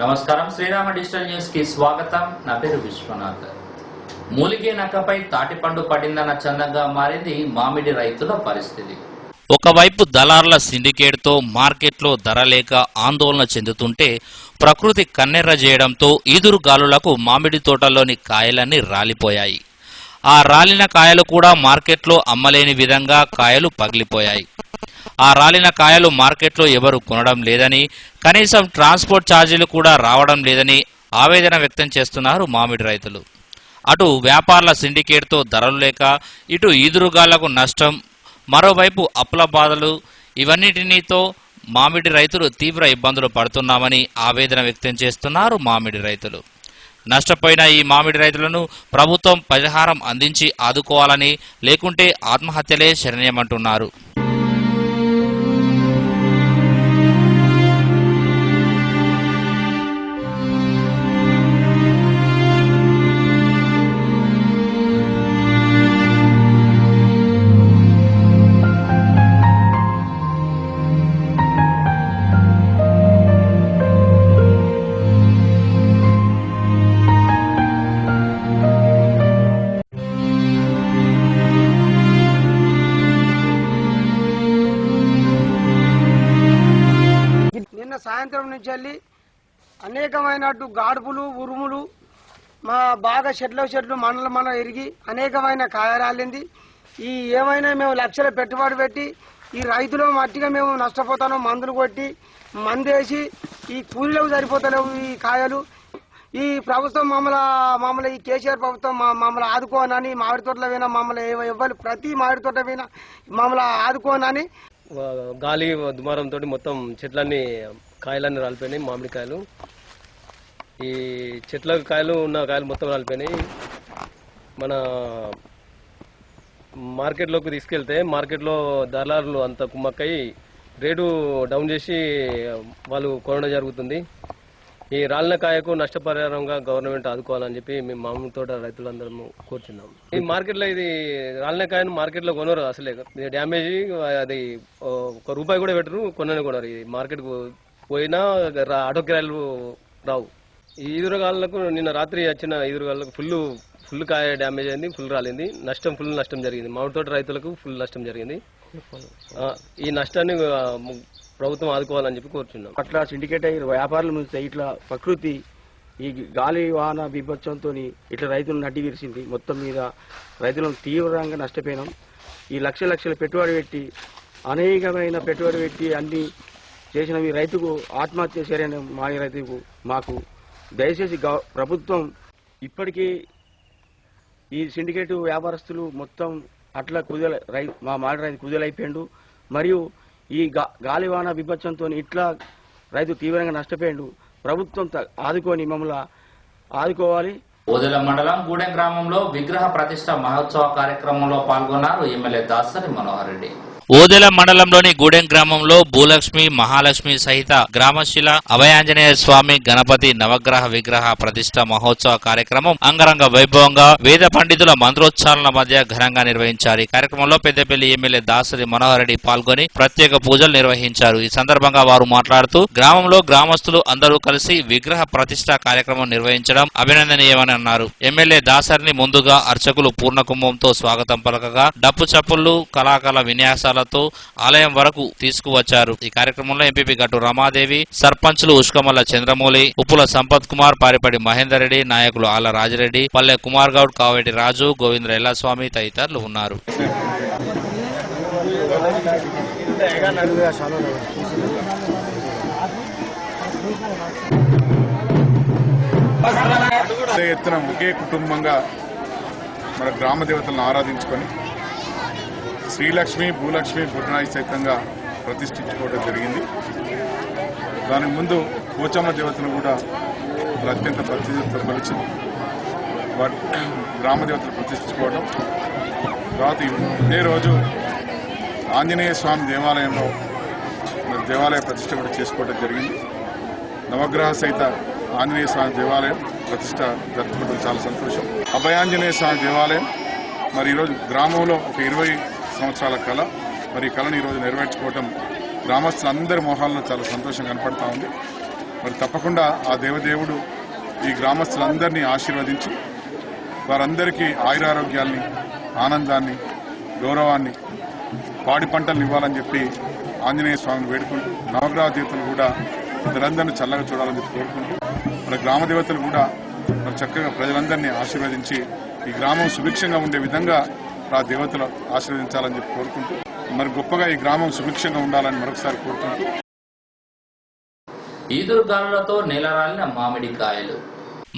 నమస్కారం Srirama digital news కి స్వాగతం. నా పేరు విశ్వనాథ్. మూలిగే నక్కపై తాటిపండు పడిందన్న చందంగా మారింది మామిడి రైతుల పరిస్థితి. ఒకవైపు దళార్ల సిండికేట్తో మార్కెట్లో ధర లేక ఆందోళన చెందుతుంటే ప్రకృతి కన్నెర్ర చేయడంతో ఈదురుగాలులకు మామిడి తోటల్లోని కాయలన్నీ రాలిపోయాయి. ఆ రాలిన కాయలు కూడా మార్కెట్లో అమ్మలేని విధంగా కాయలు పగిలిపోయాయి. ఆ రాలిన కాయలు మార్కెట్లో ఎవరు కొనడం లేదని, కనీసం ట్రాన్స్పోర్ట్ ఛార్జీలు కూడా రావడం లేదని ఆవేదన వ్యక్తం చేస్తున్నారు మామిడి రైతులు. అటు వ్యాపారుల సిండికేట్తో ధరలు లేక, ఇటు ఈదురుగాళ్లకు నష్టం, మరోవైపు అప్పుల బాధలు, ఇవన్నిటినీతో మామిడి రైతులు తీవ్ర ఇబ్బందులు పడుతున్నామని ఆవేదన వ్యక్తం చేస్తున్నారు మామిడి రైతులు. నష్టపోయిన ఈ మామిడి రైతులను ప్రభుత్వం పరిహారం అందించి ఆదుకోవాలని, లేకుంటే ఆత్మహత్యలే శరణ్యమంటున్నారు. సాయంత్రం నుంచి వెళ్ళి అనేకమైనట్టు గాడుపులు ఉరుములు మా బాగా చెట్లు మనల ఎరిగి అనేకమైన కాయరాలింది. ఈ ఏమైనా మేము లక్షల పెట్టుబడి పెట్టి ఈ రైతులు మట్టిగా మేము నష్టపోతాను. మందులు కొట్టి మందేసి ఈ కూలీలకు సరిపోతలేవు ఈ కాయలు. ఈ ప్రభుత్వం మమ్మల్ని ఈ కేసీఆర్ ప్రభుత్వం మమ్మల్ని ఆదుకోనని, మామిడి తోటల పోయినా మమ్మల్ని ఇవ్వాలి, ప్రతి మామిడి తోట పోయినా మమ్మల్ని ఆదుకోనని. గాలి దుమారంతో మొత్తం చెట్లన్నీ కాయలన్నీ రాలిపోయినాయి. మామిడికాయలు, ఈ చెట్ల కాయలు ఉన్న కాయలు మొత్తం రాలిపోయినాయి. మన మార్కెట్లోకి తీసుకెళ్తే మార్కెట్లో దళారులు అంత కుమ్మక్కై రేటు డౌన్ చేసి వాళ్ళు కొనడం జరుగుతుంది. ఈ రాలిన కాయకు నష్టపరిహారంగా గవర్నమెంట్ ఆదుకోవాలని చెప్పి మేము మామిడి తోట రైతులందరం కోరుచున్నాం. ఈ మార్కెట్లో ఇది రాలిన కాయను మార్కెట్లో కొనరు, అసలే డ్యామేజ్, అది ఒక రూపాయి కూడా పెట్టరు, కొనరు. ఇది మార్కెట్ పోయినా ఆటో కిరాయిలు రావు. ఈ ఈదురుగాళ్ళకు నిన్న రాత్రి వచ్చిన ఈదురుగాళ్ళకు ఫుల్ కాయ డ్యామేజ్ అయింది, ఫుల్ రాలింది. ఫుల్ నష్టం జరిగింది. మామిడి తోట రైతులకు ఫుల్ నష్టం జరిగింది. ఈ నష్టాన్ని ప్రభుత్వం ఆదుకోవాలని చెప్పి కోరుచున్నాం. అట్లా సిండికేట్ అయ్యి వ్యాపారుల నుంచి ఇట్లా ప్రకృతి ఈ గాలి వాన బీభత్సంతో ఇట్లా రైతులు నడ్డి విరిసింది. మొత్తం మీద రైతులను తీవ్రంగా నష్టపోయినాం. ఈ లక్షల పెట్టుబడి పెట్టి, అనేకమైన పెట్టుబడి పెట్టి అన్ని చేసిన ఈ రైతుకు ఆత్మహత్య చర్యను మాయ రైతుకు మాకు దయచేసి ప్రభుత్వం ఇప్పటికీ ఈ సిండికేట్ వ్యాపారస్తులు మొత్తం అట్లా మా మాడి రైతు కుదేలైపోయిండు. మరియు ఈ గాలివాన విపత్సంతో ఇట్లా రైతు తీవ్రంగా నష్టపోయిండు. ప్రభుత్వం ఆదుకొని మమ్మల్ని ఆదుకోవాలి. ఓదెల మండలం గూడెం గ్రామంలో విగ్రహ ప్రతిష్ట మహోత్సవ కార్యక్రమంలో పాల్గొన్నారు ఎమ్మెల్యే దాసరి మనోహర్ రెడ్డి. ఓదెల మండలంలోని గూడెం గ్రామంలో భూలక్ష్మి, మహాలక్ష్మి సహిత గ్రామశిల అభయాంజనేయ స్వామి గణపతి నవగ్రహ విగ్రహ ప్రతిష్ట మహోత్సవ కార్యక్రమం అంగరంగ వైభవంగా వేద పండితుల మంత్రోచ్చారణల మధ్య ఘనంగా నిర్వహించారు. ఈ కార్యక్రమంలో పెద్దపల్లి ఎమ్మెల్యే దాసరి మనోహర్ రెడ్డి పాల్గొని ప్రత్యేక పూజలు నిర్వహించారు. ఈ సందర్భంగా వారు మాట్లాడుతూ గ్రామంలో గ్రామస్తులు అందరూ కలిసి విగ్రహ ప్రతిష్ట కార్యక్రమం నిర్వహించడం అభినందనీయమని అన్నారు. ఎమ్మెల్యే దాసరిని ముందుగా అర్చకులు పూర్ణకుంభంతో స్వాగతం పలకగా డప్పు చప్పుళ్లు, కళాకాల విన్యాసాల ఆలయం వరకు తీసుకువచ్చారు. ఈ కార్యక్రమంలో ఎంపీపీ గట్టు రమాదేవి, సర్పంచ్లు ఉష్కమల్ల చంద్రమౌళి, ఉప్పుల సంపత్ కుమార్, పారిపడి మహేందర్ రెడ్డి, నాయకులు ఆళ్ల రాజిరెడ్డి, పల్లె కుమార్ గౌడ్, కావేటి రాజు, గోవింద్ర ఎల్లస్వామి తదితరులు ఉన్నారు. ఎత్తున ఒకే కుటుంబంగా మన గ్రామ దేవతలను ఆరాధించుకొని శ్రీలక్ష్మి, భూలక్ష్మి, పుట్టినాయి సైతంగా ప్రతిష్ఠించుకోవడం జరిగింది. దానికి ముందు పోచమ్మ దేవతను కూడా అత్యంత ప్రతిష్ఠతో కొలిచి వాటి గ్రామ దేవతలు ప్రతిష్ఠించుకోవడం. తర్వాత ఇదే రోజు ఆంజనేయ స్వామి దేవాలయంలో దేవాలయ ప్రతిష్ఠ కూడా చేసుకోవడం జరిగింది. నవగ్రహ సహిత ఆంజనేయ స్వామి దేవాలయం ప్రతిష్ఠ జరుపుకోవడం చాలా సంతోషం. అభయాంజనేయ స్వామి దేవాలయం మరి ఈరోజు గ్రామంలో ఒక 20 సంవత్సరాల కళ, మరి ఈ కళను ఈరోజు నెరవేర్చుకోవడం గ్రామస్తులందరి మొహాల్లో చాలా సంతోషం కనపడతా ఉంది. మరి తప్పకుండా ఆ దేవదేవుడు ఈ గ్రామస్తులందరినీ ఆశీర్వదించి వారందరికీ ఆయురారోగ్యాల్ని, ఆనందాన్ని, గౌరవాన్ని, పాడి పంటలను ఇవ్వాలని చెప్పి ఆంజనేయ స్వామిని వేడుకుంటూ, నవగ్రహ దేవతలు కూడా ప్రజలందరినీ చల్లగా చూడాలని చెప్పి కోరుకుంటూ, మన గ్రామ దేవతలు కూడా మరి చక్కగా ప్రజలందరినీ ఆశీర్వదించి ఈ గ్రామం సుభిక్షంగా ఉండే విధంగా ఆ దేవతలు ఆశీర్వదించాలని చెప్పి కోరుకుంటూ, మరి గొప్పగా ఈ గ్రామం సుభిక్షంగా ఉండాలని మరొకసారి కోరుకుంటూ. ఈదురుగాలులతో నేలరాలిన మామిడికాయలు.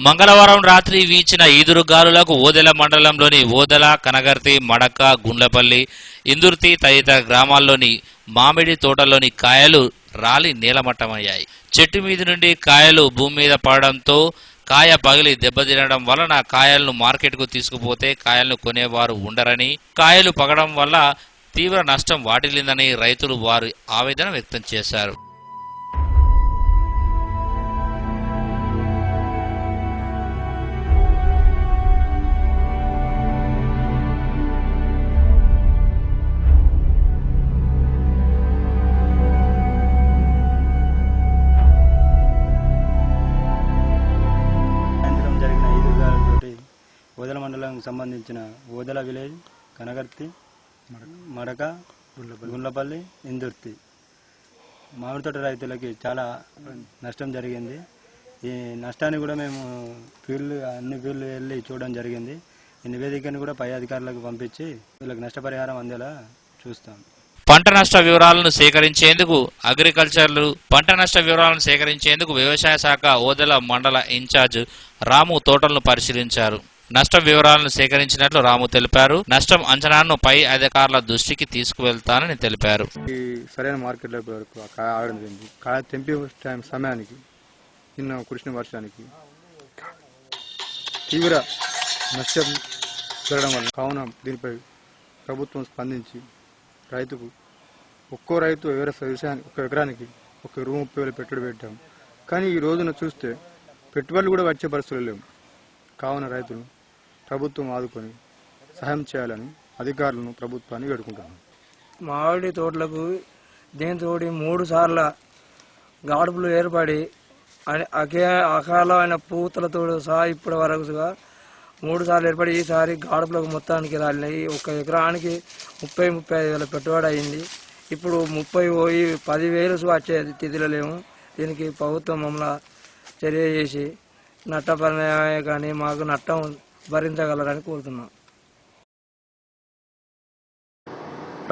మంగళవారం రాత్రి వీచిన ఈదురుగాలులకు ఓదెల మండలంలోని ఓదెల, కనగర్తి, మడక, గుండ్లపల్లి, ఇందుర్తి తదితర గ్రామాల్లోని మామిడి తోటలోని కాయలు రాలి నేలమట్టమయ్యాయి. చెట్టు మీది నుండి కాయలు భూమి మీద పడడంతో కాయ పగిలి దెబ్బతినడం వలన కాయలను మార్కెట్కు తీసుకుపోతే కాయలను కొనేవారు ఉండరని, కాయలు పగడం వల్ల తీవ్ర నష్టం వాటిల్లిందని రైతులు వారి ఆవేదన వ్యక్తం చేశారు. ఓదెల మండలానికి సంబంధించిన ఓదెల విలేజ్, కనగర్తి, మడక, గుండ్లపల్లి, ఇందుర్తి మామిడి తోట రైతులకి చాలా నష్టం జరిగింది. ఈ నష్టాన్ని కూడా మేము అన్ని ఫీల్డ్లు వెళ్ళి చూడడం జరిగింది. ఈ నివేదికను కూడా పై అధికారులకు పంపించి వీళ్ళకి నష్టపరిహారం అందేలా చూస్తాం. పంట నష్ట వివరాలను సేకరించేందుకు వ్యవసాయ శాఖ ఓదెల మండల ఇన్ఛార్జ్ రాము తోటలను పరిశీలించారు. నష్టం వివరాలను సేకరించినట్లు రాము తెలిపారు. నష్టం అంచనాను పై అధికారుల దృష్టికి తీసుకువెళ్తానని తెలిపారు. ఈ సరైన మార్కెట్లో వరకు కాయ ఆడడం జరిగింది. కాయ తెంపే సమయానికి నిన్న కురిసిన వర్షానికి తీవ్ర నష్టం జరగడం వల్ల కావున దీనిపై ప్రభుత్వం స్పందించి రైతుకు ఒక్కో రైతు వ్యవసాయానికి ఒక ఎకరానికి 1,30,000 పెట్టుబడి పెట్టాం. కానీ ఈ రోజున చూస్తే పెట్టుబడులు కూడా వచ్చే పరిస్థితులు లేవు. కావున రైతులు ప్రభుత్వం ఆదుకొని సహాయం చేయాలని అధికారులను ప్రభుత్వాన్ని వేడుకుంటున్నాను. మామిడి తోటలకు దీంతో 3 సార్లు గాడుపులు ఏర్పడి అకాలమైన పూతలతో సహా ఇప్పటి వరకుగా 3 సార్లు ఏర్పడి ఈసారి గాడుపులకు మొత్తానికి రాలినాయి. ఒక ఎకరానికి 30,000-35,000 పెట్టుబడి అయింది. ఇప్పుడు 30 పోయి 10,000 వచ్చే స్థితిలో లేము. దీనికి ప్రభుత్వం మమ్మల్ని చర్య చేసి నష్టపరిణామే కానీ మాకు నష్టం భరించగలరని కోరుతున్నాం.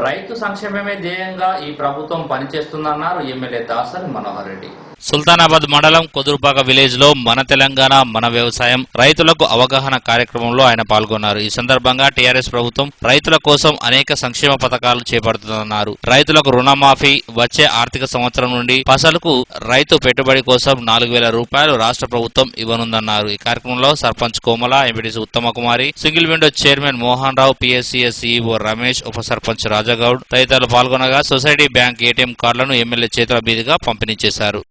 రైతు సంక్షేమమే ధ్యేయంగా ఈ ప్రభుత్వం పనిచేస్తుందన్నారు ఎమ్మెల్యే దాసరి మనోహర్ రెడ్డి. సుల్తానాబాద్ మండలం కొదురుపాక విలేజ్ లో మన తెలంగాణ మన వ్యవసాయం రైతులకు అవగాహన కార్యక్రమంలో ఆయన పాల్గొన్నారు. ఈ సందర్భంగా టీఆర్ఎస్ ప్రభుత్వం రైతుల కోసం అనేక సంక్షేమ పథకాలు చేపడుతుందన్నారు. రైతులకు రుణమాఫీ వచ్చే ఆర్థిక సంవత్సరం నుండి ఫసలుకు రైతు పెట్టుబడి కోసం 4,000 రూపాయలు రాష్ట్ర ప్రభుత్వం ఇవ్వనుందన్నారు. ఈ కార్యక్రమంలో సర్పంచ్ కోమల, ఎంపీటీసీ ఉత్తమ కుమారి, single window chairman Mohan Rao, PSCS CEO Ramesh, ఉప సర్పంచ్ రాజగౌడ్ తదితరులు పాల్గొనగా సొసైటీ బ్యాంక్ ఏటీఎం కార్డులను ఎమ్మెల్యే చేతుల మీదుగా పంపిణీ చేశారు.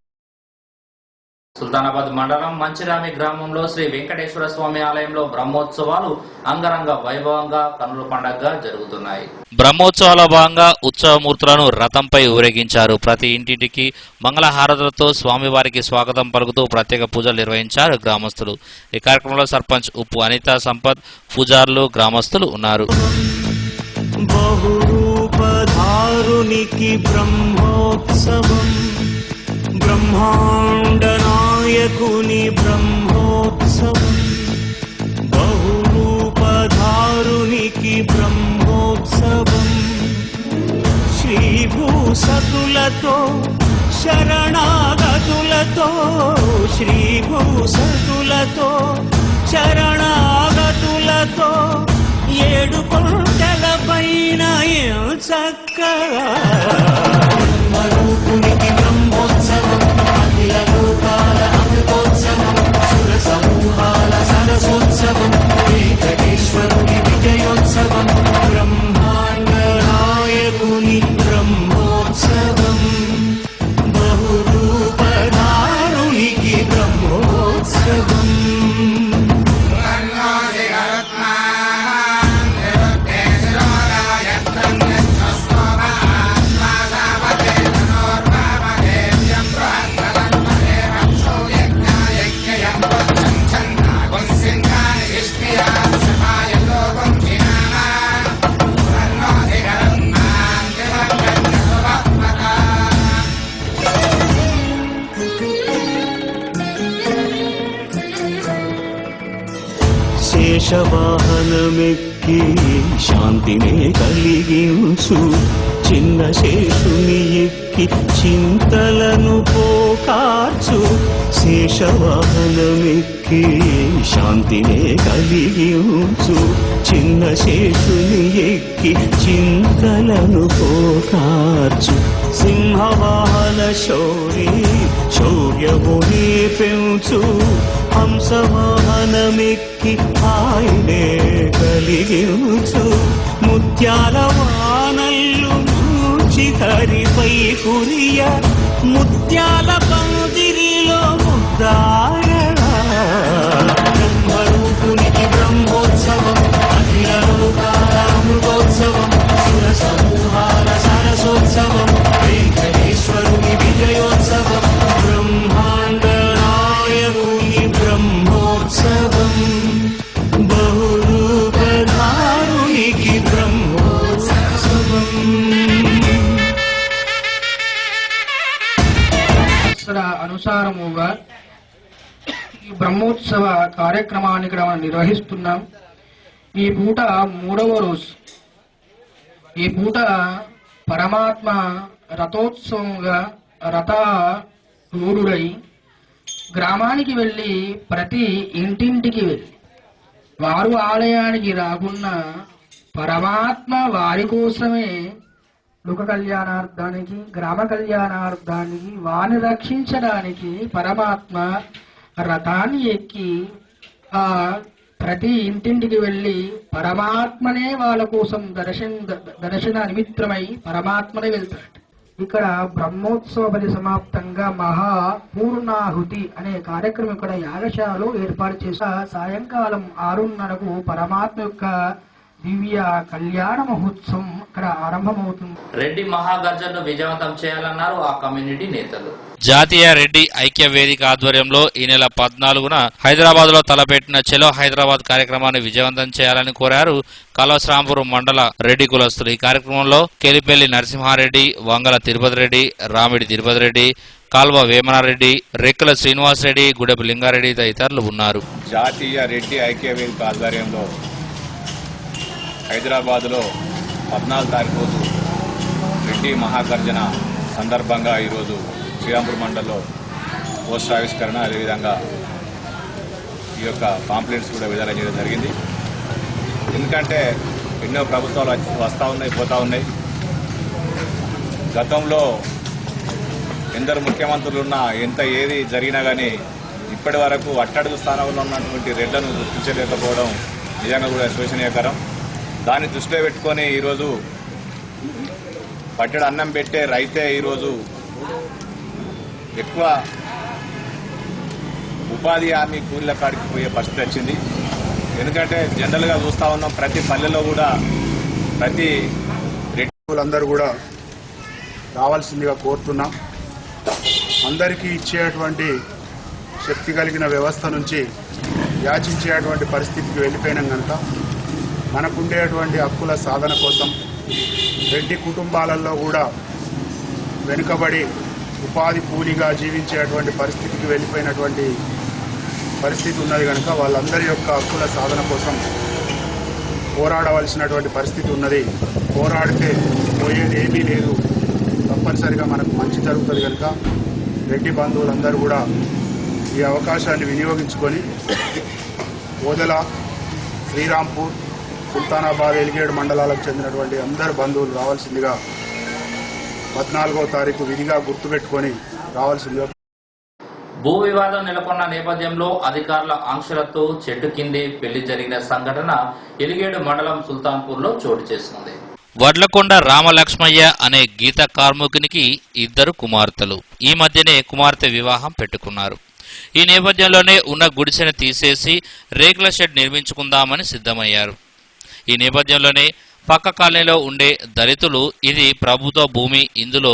సుల్తానాబాద్ మండలం మంచిరామి గ్రామంలో శ్రీ వెంకటేశ్వర స్వామి ఆలయంలో బ్రహ్మోత్సవాలు అంగరంగ వైభవంగా కన్నుల పండుగగా జరుగుతున్నాయి. బ్రహ్మోత్సవాల భాగంగా ఉత్సవమూర్తులను రథంపై ఊరేగించారు. ప్రతి ఇంటింటికి మంగళహారతులతో స్వామివారికి స్వాగతం పలుకుతూ ప్రత్యేక పూజలు నిర్వహించారు గ్రామస్తులు. ఈ కార్యక్రమంలో సర్పంచ్ ఉప్పు అనిత సంపత్, పూజారులు, గ్రామస్తులు ఉన్నారు. బ్రహ్మాండ నాయకుని బ్రహ్మోత్సవం, బహురూపధారునికి బ్రహ్మోత్సవం, శ్రీభూసతులతో శరణాగతులతో, శ్రీభూసతులతో శరణాగతులతో 7 కొండల పైన చక్కగా బ్రహ్మరూపునికి బ్రహ్మోత్సవం, అఖిల లోకాల అమృతోత్సవం, సుర సమూహాల సరసోత్సవం, వెంకటేశ్వరుని విజయోత్సవం, బ్రహ్మాండ నాయకుని బ్రహ్మోత్సవం, బహురూపధారునికి బ్రహ్మోత్సవం. శేషవాహనమెక్కి శాంతినే కలిగించు చిన్న శేషుని ఎక్కి చింతలను పోకార్చు శేషవాహనమెక్కి శాంతినే కలిగించు చిన్న శేషుని ఎక్కి చింతలను పోకార్చు సింహవాహన శౌర్యమునే పెంచు హంసవాహనమెక్కి ఆయనే కలిగించు ముత్యాల వానల్లు హరిపై కురియ ముత్యాల పందిరిలో ముద్దారడా బ్రహ్మరూపునికి బ్రహ్మోత్సవం అఖిల లోకాల అమృతోత్సవం సుర సమూహాల సరసోత్సవం వెంకటేశ్వరుని విజయోత్సవం బ్రహ్మాండ నాయకుని బ్రహ్మోత్సవం బహురూపధారునికి బ్రహ్మోత్సవం. అనుసారముగా ఈ బ్రహ్మోత్సవ కార్యక్రమాన్ని ఇక్కడ మనం నిర్వహిస్తున్నాం. ఈ పూట 3వ రోజు. ఈ పూట పరమాత్మ రథోత్సవంగా రథరూఢుడై గ్రామానికి వెళ్ళి ప్రతి ఇంటింటికి వెళ్ళి వారు ఆలయానికి రాకున్నా పరమాత్మ వారి కోసమే లోక కళ్యాణార్థానికి గ్రామ కళ్యాణార్థానికి వారిని రక్షించడానికి పరమాత్మ రథాన్ని ఎక్కి ఆ ప్రతి ఇంటింటికి వెళ్ళి పరమాత్మనే వాళ్ళ కోసం దర్శన నిమిత్తమై పరమాత్మనే వెళ్తాడు. ఇక్కడ బ్రహ్మోత్సవ పరిసమాప్తంగా మహాపూర్ణాహుతి అనే కార్యక్రమం ఇక్కడ యాగశాలలో ఏర్పాటు చేసి సాయంకాలం 6:30కు పరమాత్మ యొక్క దివ్య కళ్యాణ మహోత్సవం ఇక్కడ ఆరంభమవుతుంది. రెడ్డి మహాగర్జనను విజయవంతం చేయాలన్నారు ఆ కమ్యూనిటీ నేతలు. జాతీయ రెడ్డి ఐక్య వేదిక ఆధ్వర్యంలో ఈ నెల 14న హైదరాబాద్ లో తలపెట్టిన చలో హైదరాబాద్ కార్యక్రమాన్ని విజయవంతం చేయాలని కోరారు కలవశ్రాంపురం మండల రెడ్డి కులస్తులు. ఈ కార్యక్రమంలో కెలిపెల్లి నరసింహారెడ్డి, వంగల తిరుపతి రెడ్డి, రామిడి తిరుపతి రెడ్డి, కాల్వ వేమనారెడ్డి, రెక్కల శ్రీనివాస్ రెడ్డి, గుడెపు లింగారెడ్డి తదితరులు ఉన్నారు. జాతీయ రెడ్డి ఐక్య వేదిక ఆధ్వర్యంలో హైదరాబాద్లో 14 తారీఖు రోజు రెడ్డి మహాగర్జన సందర్భంగా ఈరోజు శ్రీరాంపూర్ మండలంలో పోస్టర్ ఆవిష్కరణ, అదేవిధంగా ఈ యొక్క పాంప్లెట్స్ కూడా విడుదల చేయడం జరిగింది. ఎందుకంటే ఎన్నో ప్రభుత్వాలు వస్తూ ఉన్నాయి, పోతూ ఉన్నాయి. గతంలో ఎందరు ముఖ్యమంత్రులు ఉన్నా ఎంత ఏది జరిగినా కానీ ఇప్పటి వరకు అట్టడుగు స్థానంలో ఉన్నటువంటి రెడ్లను గుర్తించలేకపోవడం నిజంగా కూడా శోచనీయకరం. దాన్ని దృష్టిలో పెట్టుకొని ఈరోజు పట్టెడు అన్నం పెట్టే రైతే ఈరోజు ఎక్కువ ఉపాధి హామీ కూలీల కాడికి పోయే పరిస్థితి వచ్చింది. ఎందుకంటే జనరల్గా చూస్తూ ఉన్నాం, ప్రతి పల్లెలో కూడా ప్రతి రెడ్డిలందరూ కూడా రావాల్సిందిగా కోరుతున్నాం. అందరికీ ఇచ్చేటువంటి శక్తి కలిగిన వ్యవస్థ నుంచి యాచించేటువంటి పరిస్థితికి వెళ్ళిపోయినాం కనుక మనకుండేటువంటి హక్కుల సాధన కోసం రెడ్డి కుటుంబాలలో కూడా వెనుకబడి ఉపాధి కూలీగా జీవించేటువంటి పరిస్థితికి వెళ్ళిపోయినటువంటి పరిస్థితి ఉన్నది కనుక వాళ్ళందరి యొక్క హక్కుల సాధన కోసం పోరాడవలసినటువంటి పరిస్థితి ఉన్నది. పోరాడితే పోయేది ఏమీ లేదు, తప్పనిసరిగా మనకు మంచి జరుగుతుంది కనుక రెడ్డి బంధువులందరూ కూడా ఈ అవకాశాన్ని వినియోగించుకొని ఓదెల, శ్రీరాంపూర్, సుల్తానాబాద్, ఎలిగేడు మండలాలకు చెందినటువంటి అందరు బంధువులు రావాల్సిందిగా 14వ తారీఖు విధిగా గుర్తుపెట్టుకొని రావాల్సిందిగా. భూ వివాదం నెలకొన్న నేపథ్యంలో అధికారుల ఆంక్షలతో చెట్టు కిందే పెళ్లి జరిగిన సంఘటన ఎలిగేడు మండలం సుల్తాన్పూర్ లో చోటు చేసుకుంది. వడ్లకొండ రామలక్ష్మయ్య అనే గీత కార్మికునికి 2 కుమార్తెలు. ఈ మధ్యనే కుమార్తె వివాహం పెట్టుకున్నారు. ఈ నేపథ్యంలోనే ఉన్న గుడిసెను తీసేసి రేకుల షెడ్ నిర్మించుకుందామని సిద్ధమయ్యారు. ఈ నేపథ్యంలోనే పక్క కాలనీలో ఉండే దళితులు ఇది ప్రభుత్వ భూమి, ఇందులో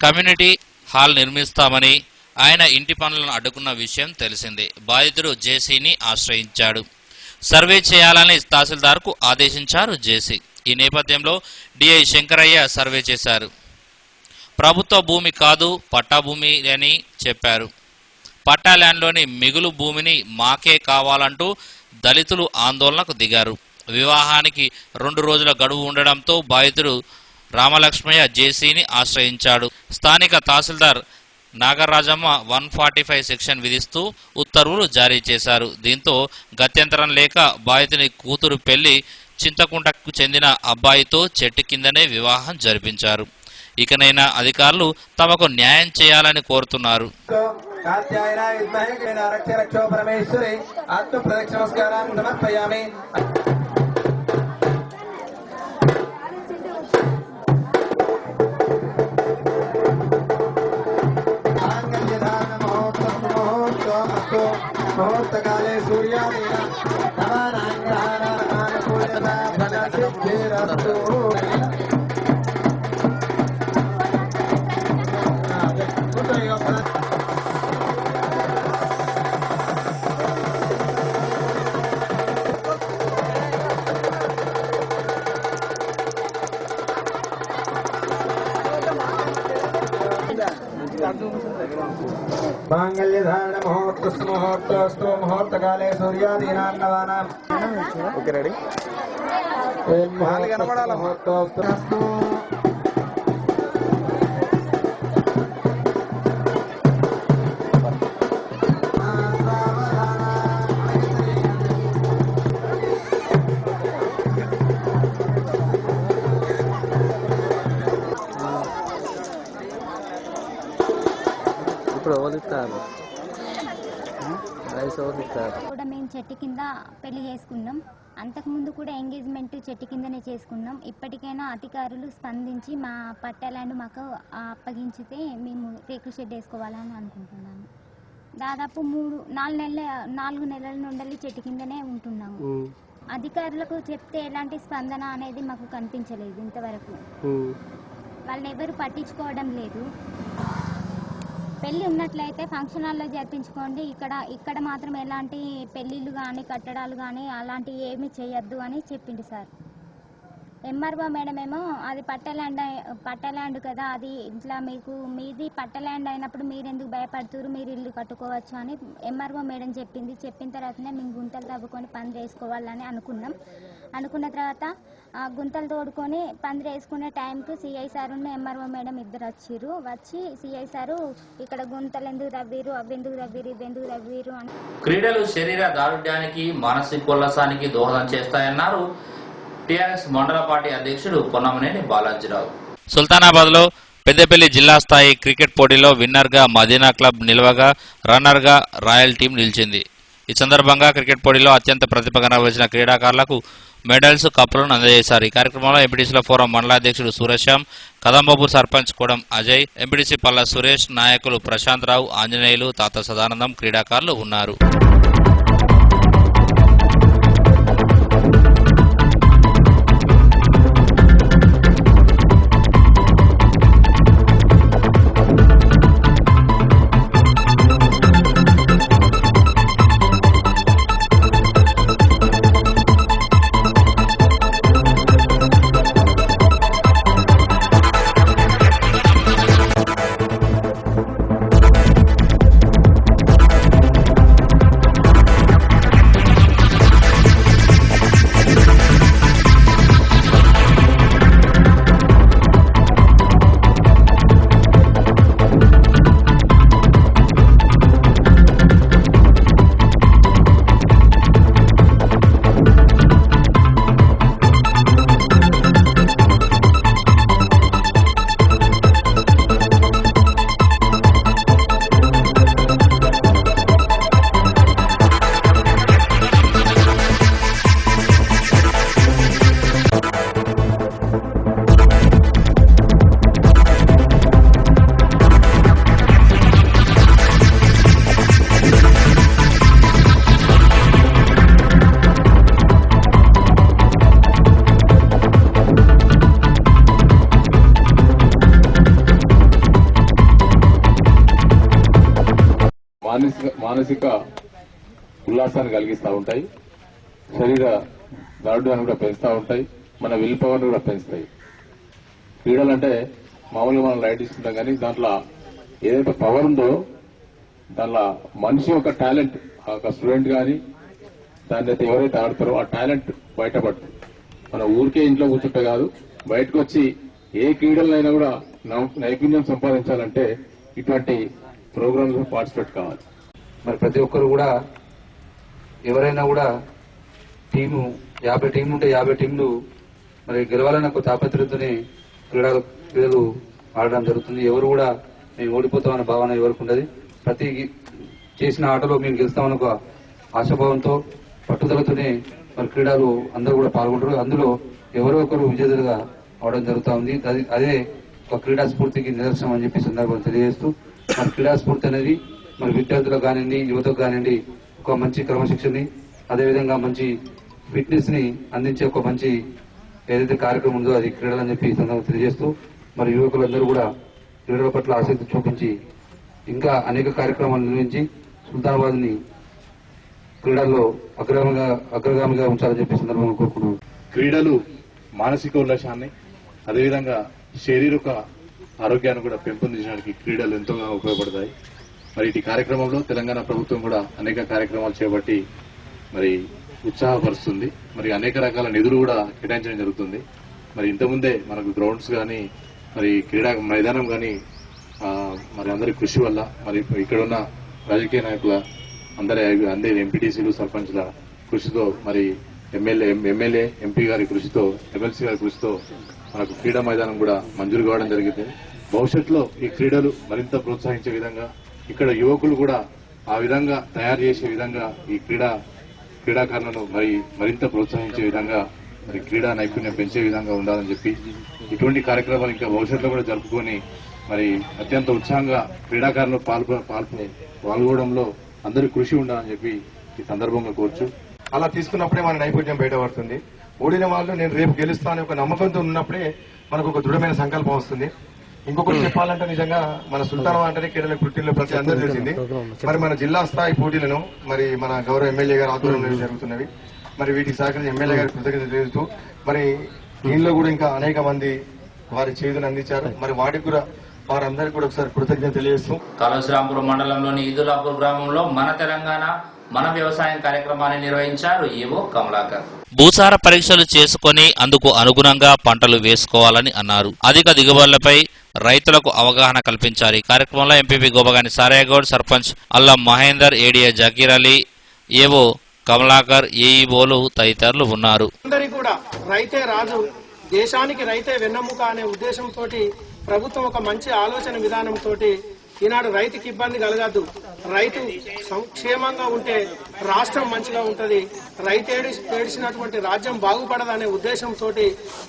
కమ్యూనిటీ హాల్ నిర్మిస్తామని ఆయన ఇంటి పనులను అడ్డుకున్న విషయం తెలిసిందే. బాధితుడు జేసీని ఆశ్రయించాడు. సర్వే చేయాలని తహసీల్దార్కు ఆదేశించారు జేసీ. ఈ నేపథ్యంలో డిఐ శంకరయ్య సర్వే చేశారు. ప్రభుత్వ భూమి కాదు, పట్టా భూమి అని చెప్పారు. పట్టా ల్యాండ్లోని మిగులు భూమిని మాకే కావాలంటూ దళితులు ఆందోళనకు దిగారు. వివాహానికి 2 రోజుల గడువు ఉండడంతో బాధితుడు రామలక్ష్మయ్య జేసీని ఆశ్రయించాడు. స్థానిక తహసీల్దార్ నాగరాజమ్మ 145 సెక్షన్ విధిస్తూ ఉత్తర్వులు జారీ చేశారు. దీంతో గత్యంతరం లేక బాధితుని కూతురు పెళ్లి చింతకుంటకు చెందిన అబ్బాయితో చెట్టు కిందనే వివాహం జరిపించారు. ఇకనైనా అధికారులు తమకు న్యాయం చేయాలని కోరుతున్నారు. ముహూర్తకాలే సూర్యాదీన మాంగళ్యధారణ ముహూర్తస్తు ముహూర్తకాలే సూర్యాదీనాన్నవానాం ఓకే రెడీ ముహూర్తస్తు కూడా మేము చెట్టు కింద పెళ్లి చేసుకున్నాం. అంతకుముందు కూడా ఎంగేజ్మెంట్ చెట్టు కిందనే చేసుకున్నాం. ఇప్పటికైనా అధికారులు స్పందించి మా పట్టాలను మాకు అప్పగించితే మేము రేకుల షెడ్ వేసుకోవాలని అనుకుంటున్నాము. దాదాపు 4 నెలల నుండి చెట్టు కిందనే ఉంటున్నాము. అధికారులకు చెప్తే ఎలాంటి స్పందన అనేది మాకు కనిపించలేదు ఇంతవరకు. వాళ్ళని ఎవరు పట్టించుకోవడం లేదు. పెళ్ళి ఉన్నట్లయితే ఫంక్షన్ హాల్లో జరిపించుకోండి, ఇక్కడ మాత్రం ఎలాంటి పెళ్ళిళ్ళు కానీ కట్టడాలు కానీ అలాంటివి ఏమీ చేయొద్దు అని చెప్పింది సార్. ఎంఆర్ఓ మేడం ఏమో అది పట్టల్యాండ్ కదా, అది ఇట్లా మీది పట్టల్యాండ్ అయినప్పుడు మీరు ఎందుకు భయపడుతున్నారు, మీరు ఇల్లు కట్టుకోవచ్చు అని ఎంఆర్ఓ మేడం చెప్పింది. చెప్పిన తర్వాతనే మేము గుంతలు తవ్వుకొని పందిరి వేసుకోవాలని అనుకున్న తర్వాత గుంతలు తోడుకొని పందిరి వేసుకునే టైంకు సిఐ సార్ ఎంఆర్ఓ మేడం ఇద్దరు వచ్చి సిఐ సారు ఇక్కడ గుంతలు ఎందుకు తవ్వీరు, అవ్వెందుకు తవ్వీరు, ఇవెందుకు తవ్వీరు అని. క్రీడలు శరీర దారుఢ్యానికి మానసికోల్లాసానికి దోహదం చేస్తాయన్నారు టీఆర్ఎస్ మండల పార్టీ అధ్యక్షుడు పొన్నమనేని బాలాజీరావు. సుల్తానాబాద్ లో పెద్దపల్లి జిల్లా స్థాయి క్రికెట్ పోటీలో విన్నర్ గా మదీనా క్లబ్ నిలవగా రన్నర్ గా రాయల్ టీం నిలిచింది. ఈ సందర్భంగా క్రికెట్ పోటీలో అత్యంత ప్రతిభ కనబరిచిన క్రీడాకారులకు మెడల్స్, కప్పులను అందజేశారు. ఈ కార్యక్రమంలో ఎంపీటీసీల ఫోరం మండల అధ్యక్షుడు సూరశ్యామ్, కదంబపూర్ సర్పంచ్ కోడం అజయ్, ఎంపీటీసీ పల్ల సురేష్, నాయకులు ప్రశాంత్ రావు, ఆంజనేయులు, తాత సదానందం, క్రీడాకారులు ఉన్నారు. మానసిక ఉల్లాసాన్ని కలిగిస్తూ ఉంటాయి, శరీర దారుఢ్యాన్ని కూడా పెంచుతూ ఉంటాయి, మన విల్ పవర్ని కూడా పెంచుతాయి. క్రీడలు అంటే మామూలుగా మనం లైట్ ఇస్తుంటాం కానీ దాంట్లో ఏదైతే పవర్ ఉందో దానిలో మనిషి యొక్క టాలెంట్, ఒక స్టూడెంట్ కానీ దాన్ని అయితే ఎవరైతే ఆడతారో ఆ టాలెంట్ బయటపడుతుంది. మన ఊరికే ఇంట్లో కూర్చుంటే కాదు, బయటకు వచ్చి ఏ క్రీడలైనా కూడా నైపుణ్యం సంపాదించాలంటే ఇటువంటి ప్రోగ్రామ్స్ పార్టిసిపేట్ కావాలి. మరి ప్రతి ఒక్కరు కూడా ఎవరైనా కూడా టీము 50 టీంలు ఉంటే 50 టీంలు మరి గెలవాలన్న ఒక తాపత్రయంతోనే క్రీడలు ఆడడం జరుగుతుంది. ఎవరు కూడా మేము ఓడిపోతామన్న భావన ఎవరికి ఉండదు. ప్రతి చేసిన ఆటలో మేము గెలుస్తామన్న ఒక ఆశాభావంతో పట్టుదలతోనే మరి క్రీడలు అందరూ కూడా పాల్గొంటారు. అందులో ఎవరో ఒకరు విజేతలుగా అవడం జరుగుతూ ఉంది. అదే ఒక క్రీడా స్ఫూర్తికి నిదర్శనం అని చెప్పి సందర్భంగా తెలియజేస్తూ మరి క్రీడా స్ఫూర్తి అనేది మరి విద్యార్థులకు కానివ్వండి, యువతకు కానివ్వండి ఒక మంచి క్రమశిక్షణని, అదేవిధంగా మంచి ఫిట్నెస్ ని అందించే ఒక మంచి ఏదైతే కార్యక్రమం ఉందో అది క్రీడలు అని చెప్పి సందర్భంగా తెలియజేస్తూ మరి యువకులందరూ కూడా క్రీడల పట్ల ఆసక్తి చూపించి ఇంకా అనేక కార్యక్రమాలు నిర్వహించి సుల్తానాబాద్ ని క్రీడల్లో అగ్రగామిగా ఉంచాలని చెప్పి సందర్భంగా కోరుకుంటున్నాను. క్రీడలు మానసిక ఉల్లాసాన్ని, అదేవిధంగా శారీరక ఆరోగ్యాన్ని కూడా పెంపొందించడానికి క్రీడలు ఎంతోగా ఉపయోగపడతాయి. మరి ఈ కార్యక్రమంలో తెలంగాణ ప్రభుత్వం కూడా అనేక కార్యక్రమాలు చేపట్టి మరి ఉత్సాహపరుస్తుంది. మరి అనేక రకాల నిధులు కూడా కేటాయించడం జరుగుతుంది. మరి ఇంతకుముందే మనకు గ్రౌండ్స్ కానీ మరి క్రీడా మైదానం కానీ మరి అందరి కృషి వల్ల మరి ఇక్కడ ఉన్న రాజకీయ నాయకుల అందరి ఎంపీటీసీలు, సర్పంచ్ల కృషితో మరి ఎమ్మెల్యే ఎంపీ గారి కృషితో, ఎమ్మెల్సీ గారి కృషితో మనకు క్రీడా మైదానం కూడా మంజూరు కావడం జరిగింది. భవిష్యత్తులో ఈ క్రీడలు మరింత ప్రోత్సహించే విధంగా, ఇక్కడ యువకులు కూడా ఆ విధంగా తయారు చేసే విధంగా ఈ క్రీడాకారులను మరింత ప్రోత్సహించే విధంగా మరి క్రీడా నైపుణ్యం పెంచే విధంగా ఉండాలని చెప్పి ఇటువంటి కార్యక్రమాలు ఇంకా భవిష్యత్తులో కూడా జరుపుకొని మరి అత్యంత ఉత్సాహంగా క్రీడాకారులు పాల్గొనడంలో అందరి కృషి ఉండాలని చెప్పి ఈ సందర్భంగా కోరుచు. అలా తీసుకున్నప్పుడే మన నైపుణ్యం బయటపడుతుంది. ఓడిన వాళ్ళు నేను రేపు గెలుస్తాను ఒక నమ్మకంతో ఉన్నప్పుడే మనకు ఒక దృఢమైన సంకల్పం వస్తుంది. ఇంకొకటి చెప్పాలంటే నిజంగా మన సుల్తానాబాద్ అంటేనే క్రీడల పుట్టినలో ప్రతి అందరూ తెలిసింది. మరి మన జిల్లా స్థాయి పోటీలను మరి మన గౌరవ ఎమ్మెల్యే గారు ఆధ్వర్యంలో జరుగుతున్నవి. మరి వీటికి సహకరించి ఎమ్మెల్యే గారి కృతజ్ఞత తెలుస్తూ మరి దీనిలో కూడా ఇంకా అనేక మంది వారి చేతులు అందించారు. మరి వాటికి కూడా వారందరికీ కూడా ఒకసారి కృతజ్ఞత తెలియజేస్తూ కలవశ్రాంపూర్ మండలంలోని ఈదులాపూర్ గ్రామంలో మన తెలంగాణ మన వ్యవసాయం కార్యక్రమాన్ని నిర్వహించారు ఈవో కమలాకర్. భూసార పరీక్షలు చేసుకుని అందుకు అనుగుణంగా పంటలు వేసుకోవాలని అన్నారు. అధిక దిగుబడులపై రైతులకు అవగాహన కల్పించారు. ఈ కార్యక్రమంలో ఎంపీపీ గోపగాని సారయ్యగౌడ్, సర్పంచ్ అల్లం మహేందర్, ఏడీఏ జకీర్ అలీ, ఏవో కమలాకర్, ఏఈఓలు తదితరులు ఉన్నారు. అందరికీ కూడా రైతే రాజు, దేశానికి రైతే వెన్నెముక అనే ఉద్దేశంతో ప్రభుత్వం ఒక మంచి ఆలోచన విధానంతో ఈనాడు రైతుకి ఇబ్బంది కలగద్దు, రైతు క్షేమంగా ఉంటే రాష్ట్రం మంచిగా ఉంటది, రైతు ఏడిసినటువంటి రాజ్యం బాగుపడదనే ఉద్దేశంతో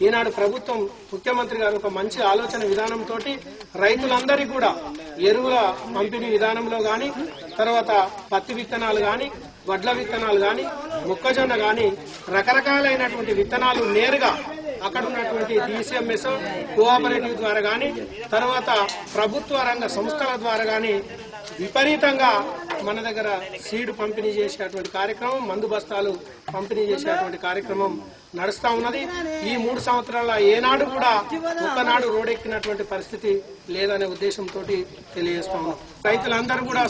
ఈనాడు ప్రభుత్వం ముఖ్యమంత్రి గారు ఒక మంచి ఆలోచన విధానంతో రైతులందరికీ కూడా ఎరువుల పంపిణీ విధానంలో గాని, తర్వాత పత్తి విత్తనాలు గాని, వడ్ల విత్తనాలు గాని, మొక్కజొన్న గాని రకరకాలైనటువంటి విత్తనాలు నేరుగా అక్కడ ఉన్నటువంటి డిసిఎంఎస్ కోఆపరేటివ్ ద్వారా గాని, తర్వాత ప్రభుత్వ రంగ సంస్థల ద్వారా గాని విపరీతంగా మన దగ్గర సీడ్ పంపిణీ చేసేటువంటి కార్యక్రమం, మందు బస్తాలు పంపిణీ చేసేటువంటి కార్యక్రమం నడుస్తా ఉన్నది. ఈ 3 సంవత్సరాల ఏనాడు కూడా ఒక్కనాడు రోడ్డెక్కినటువంటి పరిస్థితి లేదనే ఉద్దేశంతో తెలియజేస్తా ఉన్నాం. రైతులందరూ కూడా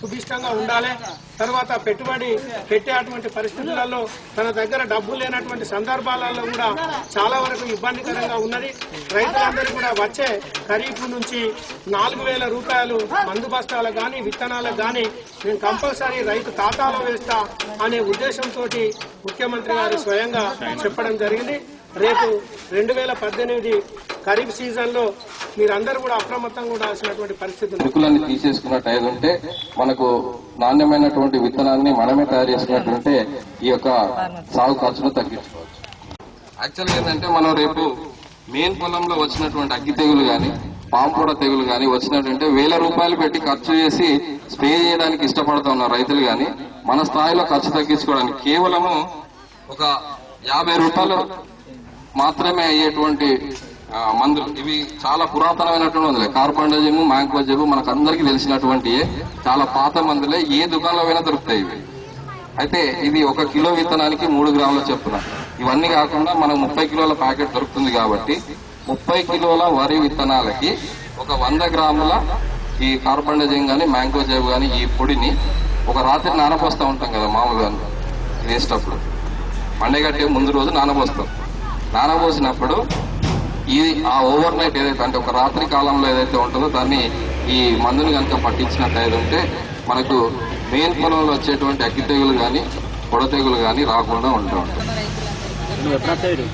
సుభిష్టంగా ఉండాలి. తర్వాత పెట్టుబడి పెట్టేటువంటి పరిస్థితులలో తన దగ్గర డబ్బు లేనటువంటి సందర్భాలలో కూడా చాలా వరకు ఇబ్బందికరంగా ఉన్నది. రైతులందరూ కూడా వచ్చే ఖరీఫ్ నుంచి 4,000 రూపాయలు మందు బస్తాలకు గాని, విత్తనాలకు గాని నేను కంపల్సరీ రైతు ఖాతాలో వేస్తా అనే ఉద్దేశంతో ముఖ్యమంత్రి గారు స్వయంగా చెప్పడం జరిగింది. రేపు 2018 ఖరీఫ్ సీజన్ లో మీరందరూ కూడా అప్రమత్తంగా ఉండాల్సినటువంటి పరిస్థితి విత్తులన్నీ తీసేసుకున్నట్టు ఉంటే మనకు నాణ్యమైనటువంటి విత్తనాన్ని మనమే తయారు చేసుకున్నట్టుంటే ఈ యొక్క సాగు ఖర్చును తగ్గించుకోవచ్చు. యాక్చువల్గా ఏంటంటే మనం రేపు మెయిన్ పొలంలో వచ్చినటువంటి అగ్గి తెగులు గాని, పాంపూడ తెగులు గాని వచ్చినట్టుంటే 1,000 రూపాయలు పెట్టి ఖర్చు చేసి స్ప్రే చేయడానికి ఇష్టపడుతూ ఉన్న రైతులు గాని మన స్థాయిలో ఖర్చు తగ్గించుకోవడానికి కేవలము ఒక 50 రూపాయలు మాత్రమే అయ్యేటువంటి మందులు. ఇవి చాలా పురాతనమైనటువంటి మందులే. కార్బండజము, మ్యాంకోజెబు మనకు అందరికీ తెలిసినటువంటి చాలా పాత మందులే. ఏ దుకాణంలో అయినా దొరుకుతాయి ఇవి. అయితే ఇది 1 కిలో విత్తనానికి 3 గ్రాముల చొప్పున. ఇవన్నీ కాకుండా మనకు 30 కిలోల ప్యాకెట్ దొరుకుతుంది కాబట్టి 30 కిలోల వరి విత్తనాలకి ఒక 100 గ్రాముల ఈ కార్బండజం కానీ మ్యాంగో జేబు కానీ ఈ పొడిని ఒక రాత్రి నానపోస్తూ ఉంటాం కదా మామూలుగా వేసేటప్పుడు. పండగట్టే ముందు రోజు నానబోస్తాం. నానబోసినప్పుడు ఆ ఓవర్ నైట్ ఏదైతే అంటే ఒక రాత్రి కాలంలో ఏదైతే ఉంటుందో దాన్ని ఈ మందుని కనుక పట్టించినట్టు ఉంటే మనకు మెయిన్ పొలంలో వచ్చేటువంటి అగ్గి తెగులు కానీ పొడ తెగులు కానీ రాకుండా ఉంటూ ఉంటాయి. నా పేరు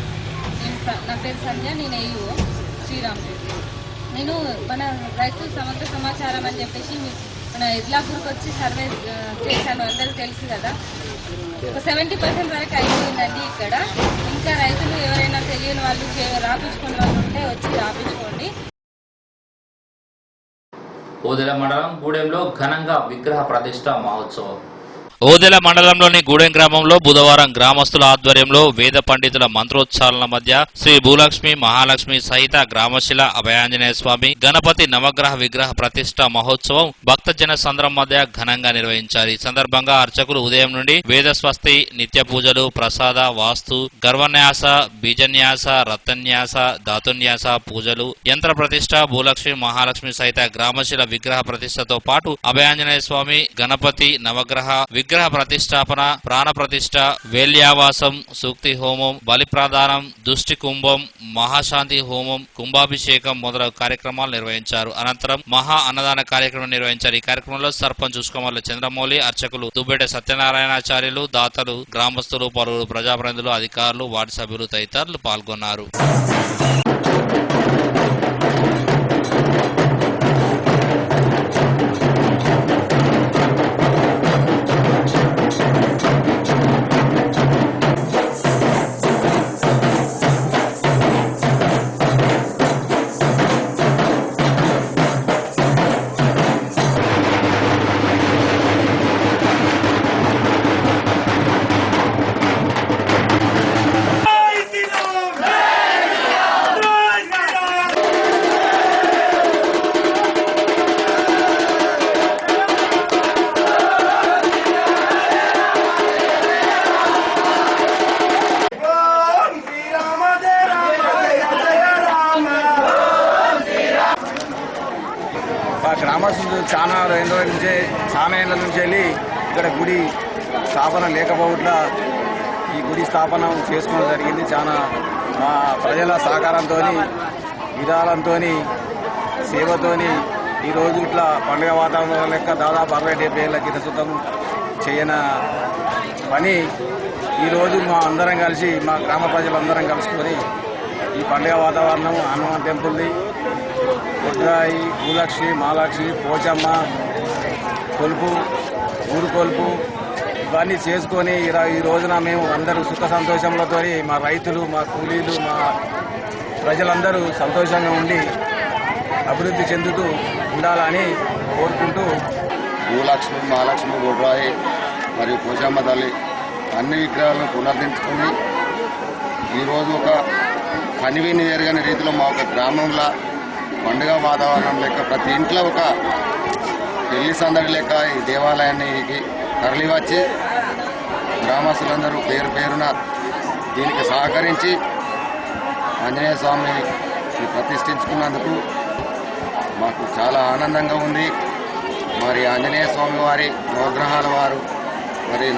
సంధ్య, నేను ఏయూ శ్రీరాంపేట. నేను మన రైతు సమగ్ర సమాచారం అని చెప్పేసి మన ఇద్లాపూర్కి వచ్చి సర్వే చేశాను. అందరికీ తెలుసు కదా, ఒక 70% వరకు అయిపోయిందండి. ఇక్కడ ఇంకా రైతులు ఎవరైనా తెలియని వాళ్ళు రాపించుకునే వాళ్ళు ఉంటే వచ్చి రాపించుకోండి. ఓదెల మండలం గూడెంలో ఘనంగా విగ్రహ ప్రతిష్ఠ మహోత్సవం. ఓదెల మండలంలోని గూడెం గ్రామంలో బుధవారం గ్రామస్తుల ఆధ్వర్యంలో వేద పండితుల మంత్రోచ్చారణల మధ్య శ్రీ భూలక్ష్మి మహాలక్ష్మి సహిత గ్రామశిల అభయాంజనేయ స్వామి గణపతి నవగ్రహ విగ్రహ ప్రతిష్ఠ మహోత్సవం భక్తజన సంద్రం మధ్య ఘనంగా నిర్వహించారు. ఈ సందర్భంగా అర్చకులు ఉదయం నుండి వేద స్వస్తి, నిత్య పూజలు, ప్రసాద, వాస్తు, గర్వన్యాస, బీజన్యాస, రత్నన్యాస, ధాతున్యాస పూజలు, యంత్ర ప్రతిష్ఠ, భూలక్ష్మి మహాలక్ష్మి సహిత గ్రామశిల విగ్రహ ప్రతిష్టతో పాటు అభయాంజనేయ స్వామి, గణపతి నవగ్రహ విగ్రహ ప్రతిష్టాపన, ప్రాణ ప్రతిష్ఠ, వేల్యావాసం, సూక్తి హోమం, బలి ప్రదానం, దుష్టి కుంభం, మహాశాంతి హోమం, కుంభాభిషేకం మొదలగు కార్యక్రమాలు నిర్వహించారు. అనంతరం మహా అన్నదాన కార్యక్రమం నిర్వహించారు. ఈ కార్యక్రమంలో సర్పంచ్ ఉస్కమల్ల చంద్రమౌళి, అర్చకులు దుబ్బేట సత్యనారాయణాచార్యులు, దాతలు, గ్రామస్తులు, పలువురు ప్రజాప్రతినిధులు, అధికారులు, వార్డు సభ్యులు తదితరులు పాల్గొన్నారు. గ్రామస్తులు చాలా ఏళ్ళ నుంచి వెళ్ళి ఇక్కడ గుడి స్థాపన లేకపోవట్లా ఈ గుడి స్థాపన చేసుకోవడం జరిగింది. చాలా మా ప్రజల సహకారంతో, విధాలంతో, సేవతో ఈరోజు ఇట్లా పండుగ వాతావరణం లెక్క దాదాపు 60-70 ఏళ్ళ క్రితం చేయని పని ఈరోజు మా అందరం కలిసి, మా గ్రామ ప్రజలందరం కలుసుకొని ఈ పండుగ వాతావరణం హనుమాన్ టెంపుల్ది, కొద్దాయి, భూలక్ష్మి, మహాలక్ష్మి, పోచమ్మ కొలుపు, ఊరు కొలుపు ఇవన్నీ చేసుకొని ఈ రోజున మేము అందరూ సుఖ సంతోషములతో మా రైతులు, మా కూలీలు, మా ప్రజలందరూ సంతోషంగా ఉండి అభివృద్ధి చెందుతూ ఉండాలని కోరుకుంటూ భూలక్ష్మి, మహాలక్ష్మి, గొడ్రాయి మరియు పోచమ్మ తల్లి అన్ని విగ్రహాలను పునరుద్ధరించుకొని ఈరోజు ఒక కనివిని ఎరగని రీతిలో మా ఒక గ్రామంలో పండుగ వాతావరణం లెక్క ప్రతి ఇంట్లో ఒక పెళ్లి సందడి లెక్క ఈ దేవాలయానికి తరలివచ్చి గ్రామస్తులందరూ పేరు పేరున దీనికి సహకరించి ఆంజనేయ స్వామిని ప్రతిష్ఠించుకున్నందుకు మాకు చాలా ఆనందంగా ఉంది. మరి ఆంజనేయ స్వామి వారి నవగ్రహాల వారు మరి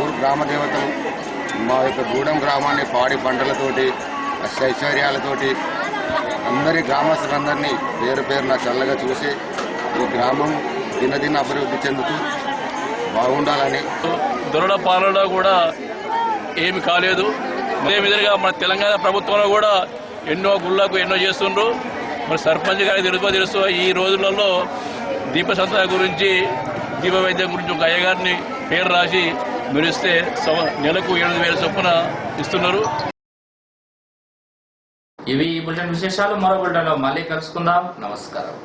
ఊరు గ్రామ దేవతలు మా యొక్క గూడెం గ్రామాన్ని పాడి పంటలతోటి అష్టైశ్వర్యాలతోటి అందరి గ్రామస్తులందరినీ పేరు పేరున చల్లగా చూసి ఈ గ్రామం దినదిన అభివృద్ధి చెందుతూ బాగుండాలని. దొరల పాలన కూడా ఏమి కాలేదు. అదే విధంగా మన తెలంగాణ ప్రభుత్వంలో కూడా ఎన్నో గుళ్ళకు ఎన్నో చేస్తుండ్రు. మరి సర్పంచ్ గారికి తెలుసు ఈ రోజులలో దీప సంస్థ గురించి, దీప వైద్యం గురించి ఒక అయ్యగారిని పేరు రాసి మెరిస్తే నెలకు 7,000 చొప్పున ఇస్తున్నారు. ఇవి ఈ బులెటిన్ విశేషాలు. మరో బులెటిన్లో మళ్ళీ కలుసుకుందాం. నమస్కారం.